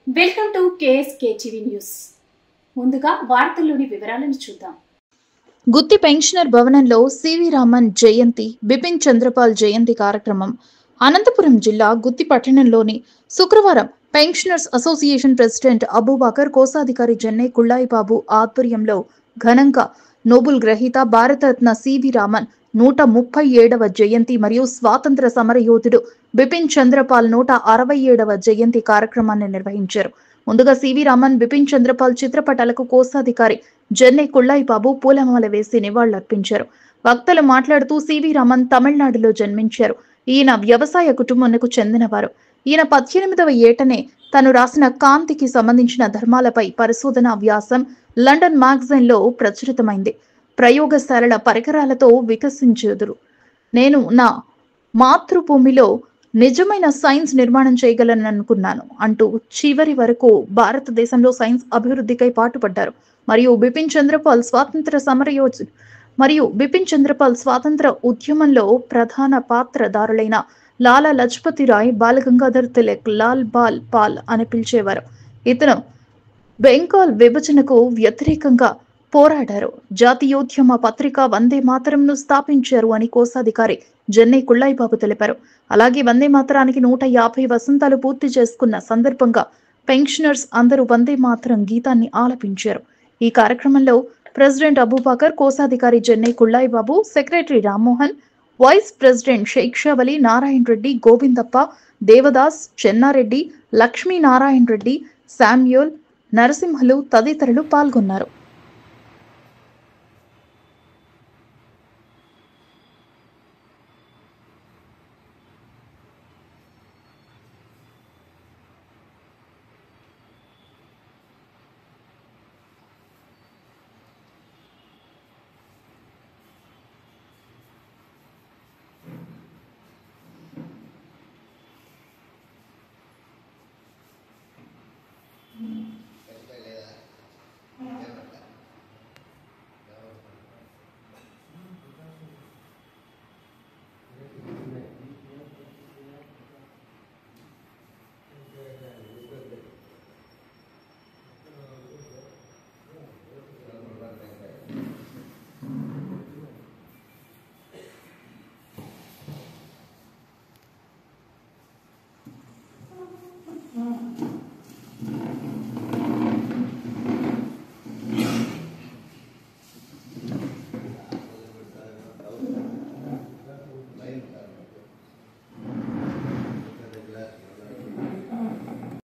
Welcome to KSK TV news. ముందుగా వార్తల్లోని వివరాలను చూద్దాం. గుత్తి పెన్షనర్ భవనంలో సివి రామన్ జయంతి, బిపిన్ చంద్రపాల్ జయంతి కార్యక్రమం అనంతపురం జిల్లా గుత్తి పట్టణంలోని శుక్రవారం పెన్షనర్స్ అసోసియేషన్ ప్రెసిడెంట్ అబూబకర్, కోశాధికారి జెన్నై కుళ్ళాయి బాబు ఆధ్వర్యంలో ఘనంగా నోబెల్ గ్రహీత భారతరత్న సివి రామన్ 137వ జయంతి మరియు స్వాతంత్ర సమరయోధుడు బిపిన్ చంద్రపాల్ 167వ జయంతి కార్యక్రమాన్ని నిర్వహించారు. ముందుగా సివి రామన్, బిపిన్ చంద్రపాల్ చిత్రపటాలకు కోశాధికారి జెన్నై కుళ్ళాయి బాబు పూలమాల వేసి నివాళులర్పించారు. వక్తలు మాట్లాడుతూ సివి రామన్ తమిళనాడులో జన్మించారు. ఈయన వ్యవసాయ కుటుంబానికి చెందినవారు. ఈయన 18వ ఏటనే తను రాసిన కాంతికి సంబంధించిన ధర్మాలపై పరిశోధన వ్యాసం లండన్ మ్యాగజైన్ లో ప్రచురితమైంది. ప్రయోగశాలల పరికరాలతో వికసించుదురు. నేను నా మాతృభూమిలో నిజమైన సైన్స్ నిర్మాణం చేయగలననుకున్నాను అంటూ చివరి వరకు భారతదేశంలో సైన్స్ అభివృద్ధికై పాటుపడ్డారు. మరియు బిపిన్ చంద్రపాల్ స్వాతంత్ర ఉద్యమంలో ప్రధాన పాత్రధారులైన లాలా లజపతి రాయ్, బాల గంగాధర్ తిలక్, లాల్ బాల్ పాల్ అని పిలిచేవారు. ఇతను బెంగాల్ విభజనకు వ్యతిరేకంగా పోరాడారు. జాతీయోద్యమ పత్రిక వందే మాతరంను స్థాపించారు అని కోశాధికారి జెన్నై కుళ్ళాయి బాబు తెలిపారు. అలాగే వందే మాతరానికి 150 వసంతాలు పూర్తి చేసుకున్న సందర్భంగా పెన్షనర్స్ అందరూ వందే మాతరం గీతాన్ని ఆలపించారు. ఈ కార్యక్రమంలో ప్రెసిడెంట్ అబూబకర్, కోశాధికారి Jennai Kullayi Babu, secretary Rammohan, vice president Sheikshavali, Narayana Reddy, Govindappa, Devadas, Chennareddy, Lakshminarayana Reddy, Samuel, Narasimhulu తదితరులు పాల్గొన్నారు.